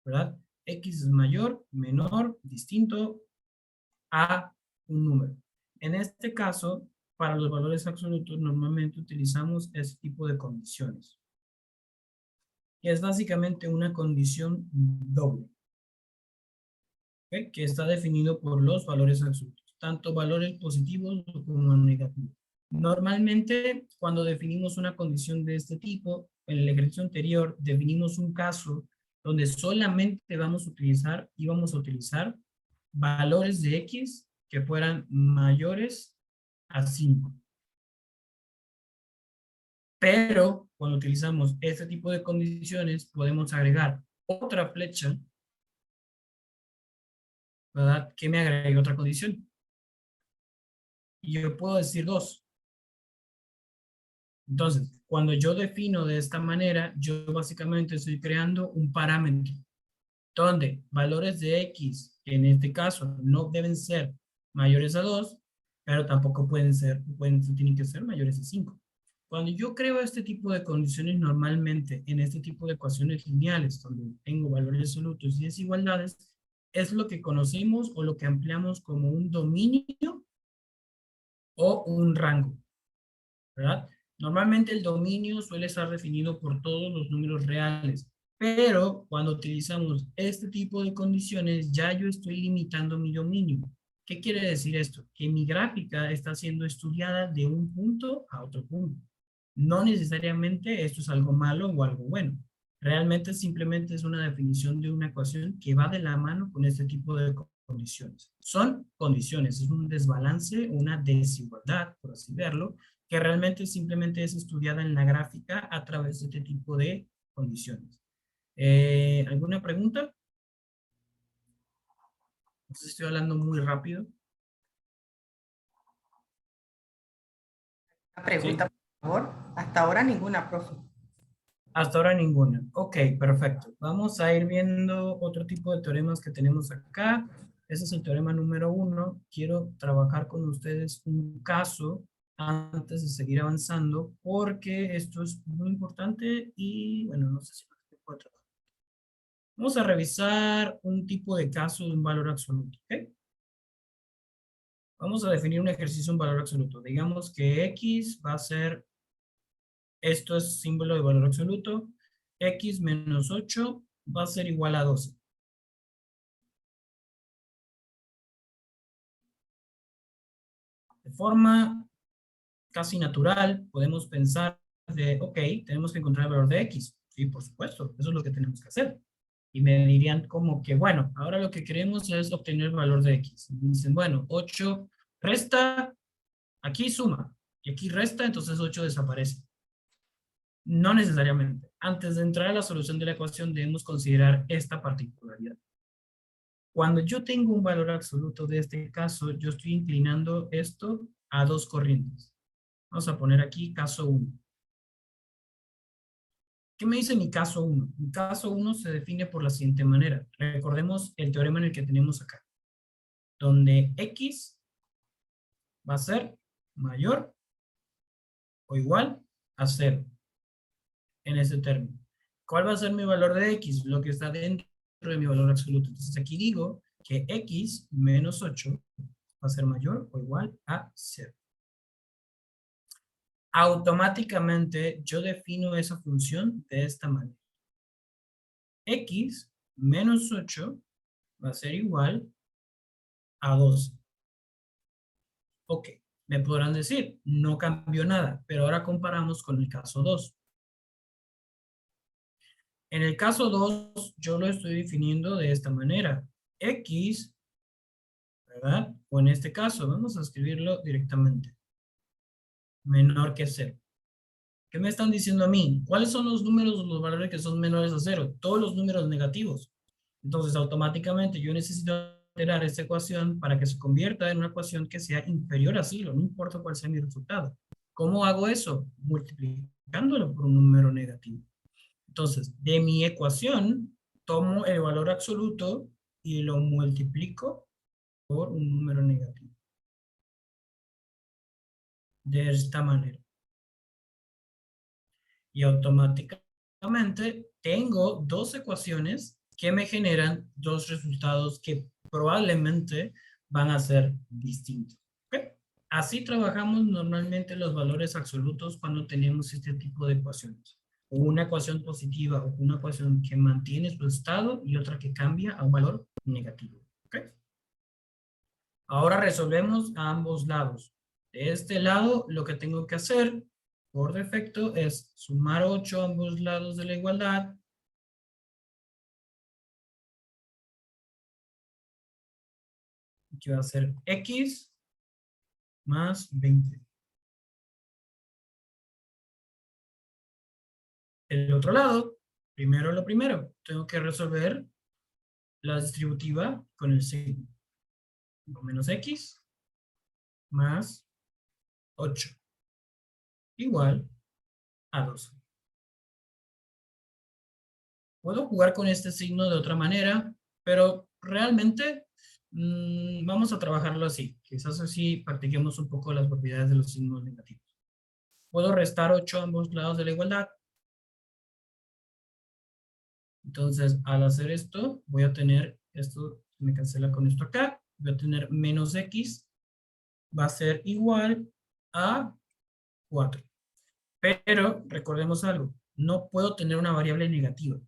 ¿verdad? X es mayor, menor, distinto a un número. En este caso, para los valores absolutos, normalmente utilizamos este tipo de condiciones, que es básicamente una condición doble, ¿ok? Que está definido por los valores absolutos, tanto valores positivos como negativos. Normalmente, cuando definimos una condición de este tipo, en el ejercicio anterior, definimos un caso donde solamente íbamos a utilizar valores de X que fueran mayores a 5. Pero cuando utilizamos este tipo de condiciones, podemos agregar otra flecha, ¿verdad? Que me agregue otra condición. Y yo puedo decir 2. Entonces, cuando yo defino de esta manera, yo básicamente estoy creando un parámetro donde valores de X, que en este caso no deben ser mayores a 2, pero tampoco tienen que ser mayores a 5. Cuando yo creo este tipo de condiciones normalmente en este tipo de ecuaciones lineales, donde tengo valores absolutos y desigualdades, es lo que conocemos o lo que ampliamos como un dominio o un rango, ¿verdad? Normalmente el dominio suele estar definido por todos los números reales, pero cuando utilizamos este tipo de condiciones, ya yo estoy limitando mi dominio. ¿Qué quiere decir esto? Que mi gráfica está siendo estudiada de un punto a otro punto. No necesariamente esto es algo malo o algo bueno. Realmente simplemente es una definición de una ecuación que va de la mano con este tipo de condiciones. Son condiciones, es un desbalance, una desigualdad, por así verlo, que realmente simplemente es estudiada en la gráfica a través de este tipo de condiciones. ¿Alguna pregunta? No sé si estoy hablando muy rápido. Una pregunta, por favor. Hasta ahora ninguna, profe. Hasta ahora ninguna. Ok, perfecto. Vamos a ir viendo otro tipo de teoremas que tenemos acá. Ese es el teorema número 1. Quiero trabajar con ustedes un caso antes de seguir avanzando, porque esto es muy importante y, bueno, no sé si lo puedo trabajar. Vamos a revisar un tipo de caso de un valor absoluto, ¿ok? Vamos a definir un ejercicio de un valor absoluto. Digamos que X va a ser, esto es símbolo de valor absoluto, X menos 8 va a ser igual a 12. De forma casi natural, podemos pensar de, ok, tenemos que encontrar el valor de X. Sí, por supuesto, eso es lo que tenemos que hacer. Y me dirían como que, bueno, ahora lo que queremos es obtener el valor de X. Y dicen, bueno, 8 resta, aquí suma, y aquí resta, entonces 8 desaparece. No necesariamente. Antes de entrar a la solución de la ecuación debemos considerar esta particularidad. Cuando yo tengo un valor absoluto de este caso, yo estoy inclinando esto a dos corrientes. Vamos a poner aquí caso 1. ¿Qué me dice mi caso 1? Mi caso 1 se define por la siguiente manera. Recordemos el teorema en el que tenemos acá, donde X va a ser mayor o igual a 0 en ese término. ¿Cuál va a ser mi valor de X? Lo que está dentro de mi valor absoluto. Entonces aquí digo que X menos 8 va a ser mayor o igual a 0. Automáticamente yo defino esa función de esta manera. X menos 8 va a ser igual a 12. Ok, me podrán decir, no cambió nada, pero ahora comparamos con el caso 2. En el caso 2, yo lo estoy definiendo de esta manera. X, ¿verdad? O en este caso, vamos a escribirlo directamente. Menor que 0. ¿Qué me están diciendo a mí? ¿Cuáles son los números o los valores que son menores a 0? Todos los números negativos. Entonces, automáticamente yo necesito alterar esta ecuación para que se convierta en una ecuación que sea inferior a 0, no importa cuál sea mi resultado. ¿Cómo hago eso? Multiplicándolo por un número negativo. Entonces, de mi ecuación, tomo el valor absoluto y lo multiplico por un número negativo. De esta manera. Y automáticamente tengo dos ecuaciones que me generan dos resultados que probablemente van a ser distintos. ¿Okay? Así trabajamos normalmente los valores absolutos cuando tenemos este tipo de ecuaciones. Una ecuación positiva o una ecuación que mantiene su estado y otra que cambia a un valor negativo. ¿Okay? Ahora resolvemos a ambos lados. De este lado, lo que tengo que hacer por defecto es sumar 8 a ambos lados de la igualdad. Que va a ser X más 20. El otro lado, primero lo primero, tengo que resolver la distributiva con el signo. Menos X más 8 igual a 12. Puedo jugar con este signo de otra manera, pero realmente vamos a trabajarlo así. Quizás así practiquemos un poco las propiedades de los signos negativos. Puedo restar 8 a ambos lados de la igualdad. Entonces, al hacer esto, voy a tener, esto me cancela con esto acá, voy a tener menos X, va a ser igual a 4. Pero, recordemos algo, no puedo tener una variable negativa.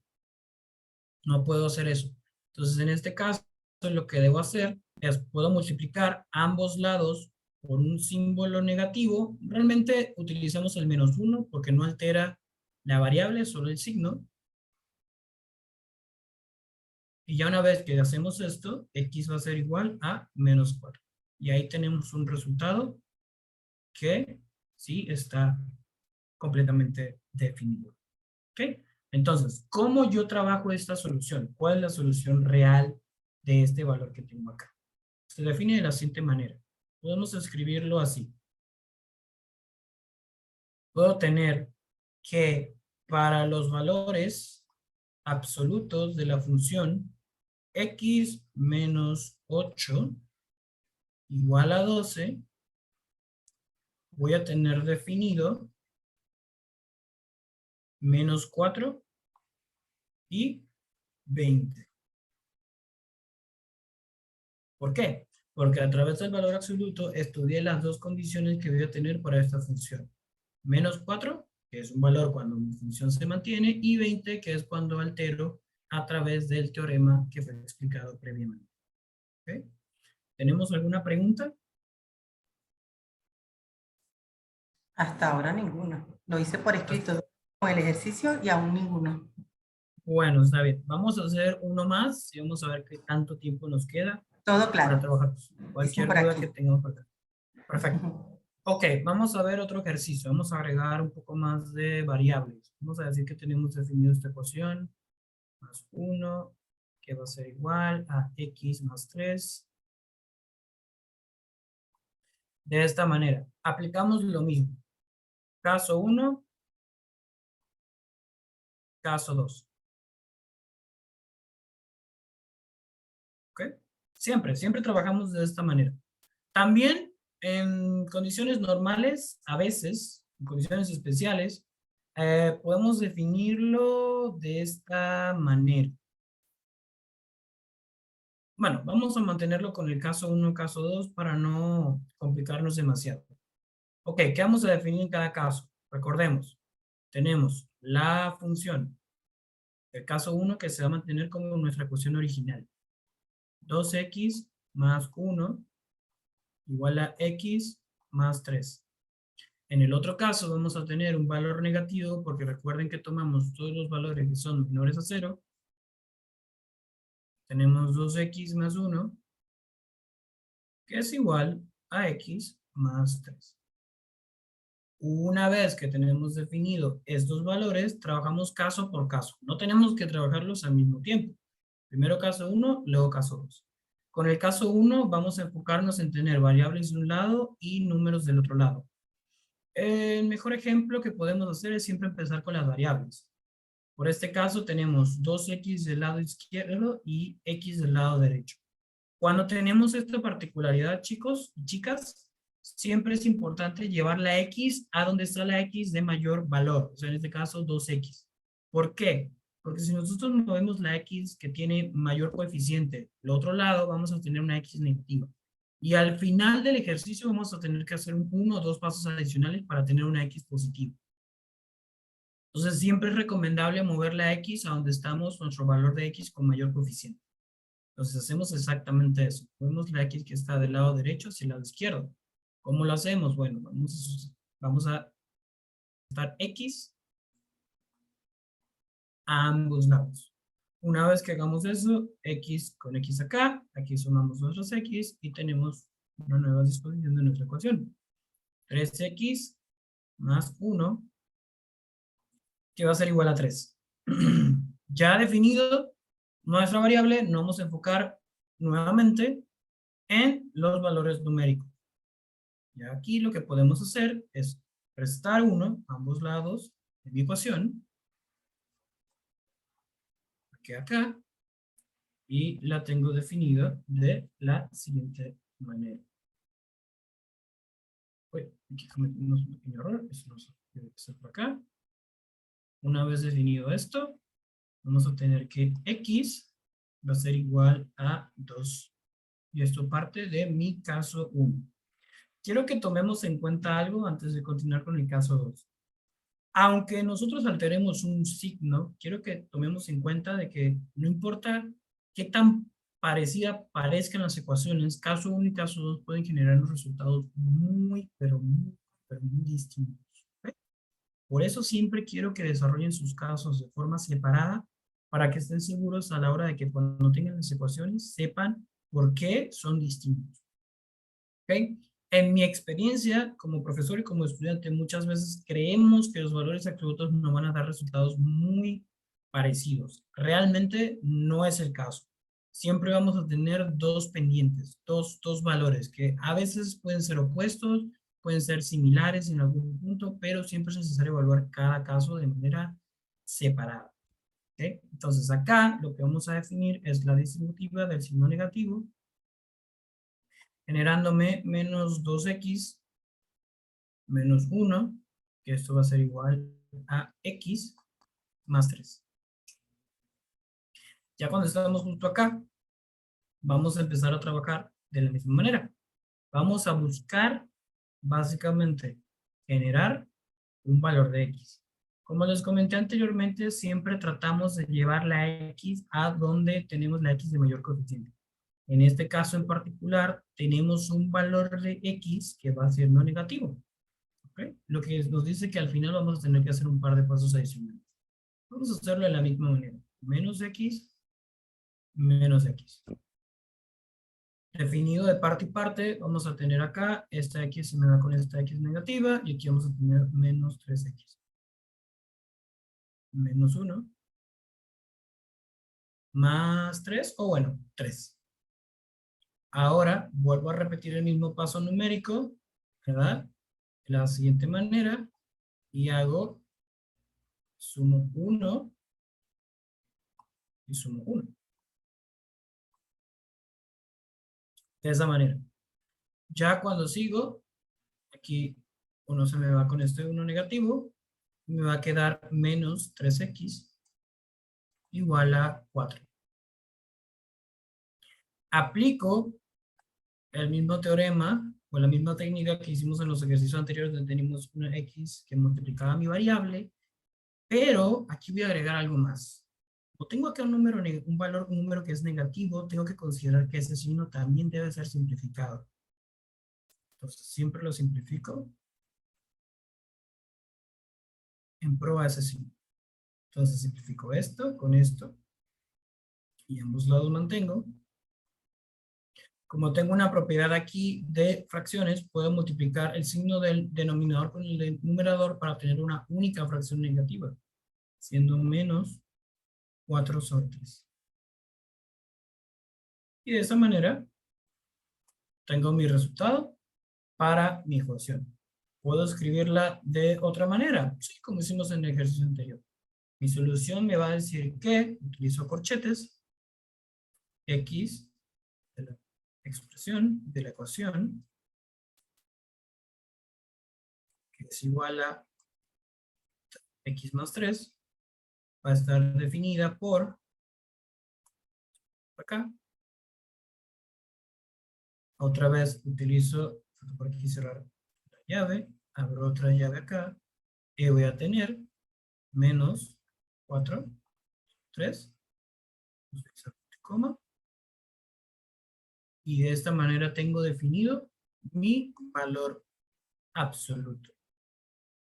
No puedo hacer eso. Entonces, en este caso, lo que debo hacer es, puedo multiplicar ambos lados por un símbolo negativo. Realmente utilizamos el menos 1 porque no altera la variable, solo el signo. Y ya una vez que hacemos esto, X va a ser igual a menos 4. Y ahí tenemos un resultado que sí está completamente definido. ¿Ok? Entonces, ¿cómo yo trabajo esta solución? ¿Cuál es la solución real de este valor que tengo acá? Se define de la siguiente manera. Podemos escribirlo así. puedo tener que para los valores absolutos de la función x menos 8 igual a 12, voy a tener definido menos 4 y 20. ¿Por qué? Porque a través del valor absoluto estudié las dos condiciones que voy a tener para esta función. Menos 4, que es un valor cuando mi función se mantiene, y 20, que es cuando altero a través del teorema que fue explicado previamente. ¿Okay? ¿Tenemos alguna pregunta? Hasta ahora ninguna. Lo hice por escrito con el ejercicio y aún ninguno. Bueno, está bien. Vamos a hacer uno más y vamos a ver qué tanto tiempo nos queda Todo para claro. trabajar. Cualquier por duda aquí. que tengamos por acá. Perfecto. Ok, vamos a ver otro ejercicio. Vamos a agregar un poco más de variables. Vamos a decir que tenemos definido esta ecuación. Más 1, que va a ser igual a x más 3. De esta manera, aplicamos lo mismo. Caso 1, caso 2. ¿Ok? Siempre trabajamos de esta manera. También en condiciones normales, a veces, en condiciones especiales, podemos definirlo de esta manera. Bueno, vamos a mantenerlo con el caso 1, caso 2 para no complicarnos demasiado. Ok, ¿qué vamos a definir en cada caso? Recordemos, tenemos la función, el caso 1 que se va a mantener como nuestra ecuación original. 2x más 1 igual a x más 3. En el otro caso vamos a tener un valor negativo porque recuerden que tomamos todos los valores que son menores a 0. Tenemos 2x más 1 que es igual a x más 3. Una vez que tenemos definido estos valores, trabajamos caso por caso. No tenemos que trabajarlos al mismo tiempo. Primero caso 1, luego caso 2. Con el caso 1 vamos a enfocarnos en tener variables de un lado y números del otro lado. El mejor ejemplo que podemos hacer es siempre empezar con las variables. Por este caso tenemos 2x del lado izquierdo y x del lado derecho. Cuando tenemos esta particularidad, chicos y chicas, siempre es importante llevar la x a donde está la x de mayor valor. O sea, en este caso 2x. ¿Por qué? Porque si nosotros movemos la x que tiene mayor coeficiente al otro lado, vamos a tener una x negativa. Y al final del ejercicio vamos a tener que hacer uno o dos pasos adicionales para tener una x positiva. Entonces siempre es recomendable mover la x a donde estamos nuestro valor de x con mayor coeficiente. Entonces hacemos exactamente eso. Movemos la x que está del lado derecho hacia el lado izquierdo. ¿Cómo lo hacemos? Bueno, vamos a estar x a ambos lados. Una vez que hagamos eso, x con x acá, aquí sumamos nuestros x y tenemos una nueva disposición de nuestra ecuación. 3x más 1, que va a ser igual a 3. Ya definido nuestra variable, nos vamos a enfocar nuevamente en los valores numéricos. Y aquí lo que podemos hacer es restar 1 a ambos lados de mi ecuación. Aquí acá. Y la tengo definida de la siguiente manera. Uy, aquí cometimos un pequeño error. Eso no se debe hacer por acá. Una vez definido esto, vamos a tener que x va a ser igual a 2. Y esto parte de mi caso 1. Quiero que tomemos en cuenta algo antes de continuar con el caso 2. Aunque nosotros alteremos un signo, quiero que tomemos en cuenta de que no importa qué tan parecida parezcan las ecuaciones, caso 1 y caso 2 pueden generar unos resultados muy distintos. ¿Okay? Por eso siempre quiero que desarrollen sus casos de forma separada para que estén seguros a la hora de que cuando tengan las ecuaciones sepan por qué son distintos. ¿Ok? En mi experiencia como profesor y como estudiante, muchas veces creemos que los valores absolutos nos van a dar resultados muy parecidos. Realmente no es el caso. Siempre vamos a tener dos pendientes, dos valores que a veces pueden ser opuestos, pueden ser similares en algún punto, pero siempre es necesario evaluar cada caso de manera separada. ¿Ok? Entonces acá lo que vamos a definir es la distributiva del signo negativo, generándome menos 2x menos 1, que esto va a ser igual a x más 3. Ya cuando estamos justo acá, vamos a empezar a trabajar de la misma manera. Vamos a buscar, básicamente, generar un valor de x. Como les comenté anteriormente, siempre tratamos de llevar la x a donde tenemos la x de mayor coeficiente. En este caso en particular, tenemos un valor de x que va a ser no negativo. ¿Okay? Lo que nos dice que al final vamos a tener que hacer un par de pasos adicionales. Vamos a hacerlo de la misma manera. Menos x, menos x. Definido de parte y parte, vamos a tener acá, esta x se me da con esta x negativa, y aquí vamos a tener menos 3x. Menos 1. Más 3, o bueno, 3. Ahora, vuelvo a repetir el mismo paso numérico, ¿verdad? De la siguiente manera, y hago sumo 1 y sumo 1. De esa manera. Ya cuando sigo, aquí 1 se me va con este 1 negativo, me va a quedar menos 3x igual a 4. Aplico el mismo teorema o la misma técnica que hicimos en los ejercicios anteriores donde teníamos una x que multiplicaba mi variable, pero aquí voy a agregar algo más. Como tengo acá un número que es negativo, tengo que considerar que ese signo también debe ser simplificado. Entonces siempre lo simplifico en pro a ese signo. Entonces simplifico esto con esto y ambos lados mantengo. Como tengo una propiedad aquí de fracciones, puedo multiplicar el signo del denominador con el del numerador para obtener una única fracción negativa, siendo menos 4 sobre 3. Y de esa manera, tengo mi resultado para mi ecuación. ¿Puedo escribirla de otra manera? Sí, como hicimos en el ejercicio anterior. Mi solución me va a decir que utilizo corchetes, x de la expresión de la ecuación, que es igual a x más 3, va a estar definida por acá. Otra vez utilizo, por aquí cerrar la llave, abro otra llave acá, y voy a tener menos 4, 3, coma, y de esta manera tengo definido mi valor absoluto.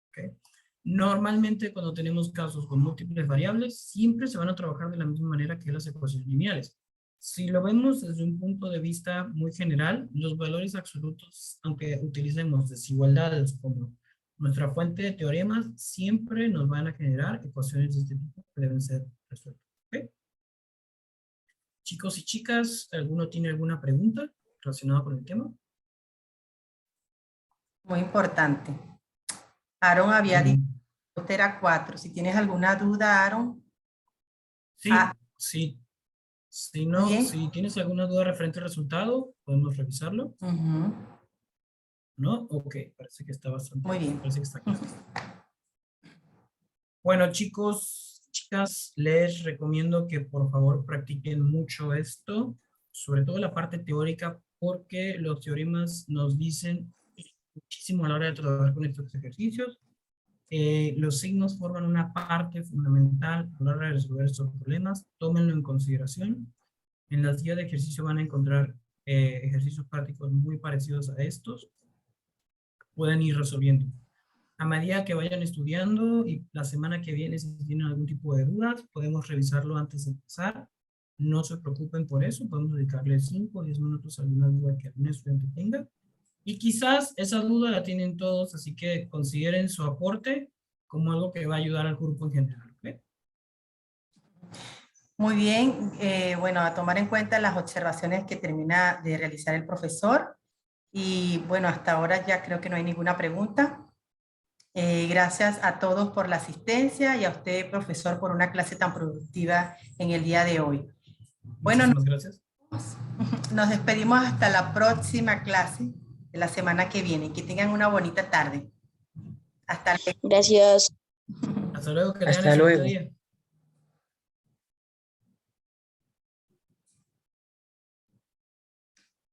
¿Okay? Normalmente cuando tenemos casos con múltiples variables, siempre se van a trabajar de la misma manera que las ecuaciones lineales. Si lo vemos desde un punto de vista muy general, los valores absolutos, aunque utilicemos desigualdades como nuestra fuente de teoremas, siempre nos van a generar ecuaciones de este tipo que deben ser resueltas. ¿Okay? Chicos y chicas, ¿alguno tiene alguna pregunta relacionada con el tema? Muy importante. Aaron había dicho que usted era 4. Si tienes alguna duda, Aaron. Sí, sí. Si tienes alguna duda referente al resultado, podemos revisarlo. ¿No? Ok, parece que está bastante. Muy bien. Parece que está claro. Bueno, chicos, chicas, les recomiendo que por favor practiquen mucho esto, sobre todo la parte teórica, porque los teoremas nos dicen muchísimo a la hora de trabajar con estos ejercicios. Los signos forman una parte fundamental a la hora de resolver estos problemas. Tómenlo en consideración. En las guías de ejercicio van a encontrar ejercicios prácticos muy parecidos a estos. Pueden ir resolviendo. A medida que vayan estudiando y la semana que viene, si tienen algún tipo de dudas, podemos revisarlo antes de empezar. No se preocupen por eso, podemos dedicarle 5 o 10 minutos a alguna duda que algún estudiante tenga. Y quizás esa duda la tienen todos, así que consideren su aporte como algo que va a ayudar al grupo en general. ¿Okay? Muy bien, bueno, a tomar en cuenta las observaciones que termina de realizar el profesor. Y bueno, hasta ahora ya creo que no hay ninguna pregunta. Gracias a todos por la asistencia y a usted, profesor, por una clase tan productiva en el día de hoy. Bueno, Muchísimas gracias. nos despedimos hasta la próxima clase de la semana que viene. Que tengan una bonita tarde. Hasta luego. Gracias. Hasta luego, que Hasta tengan excelente luego. día.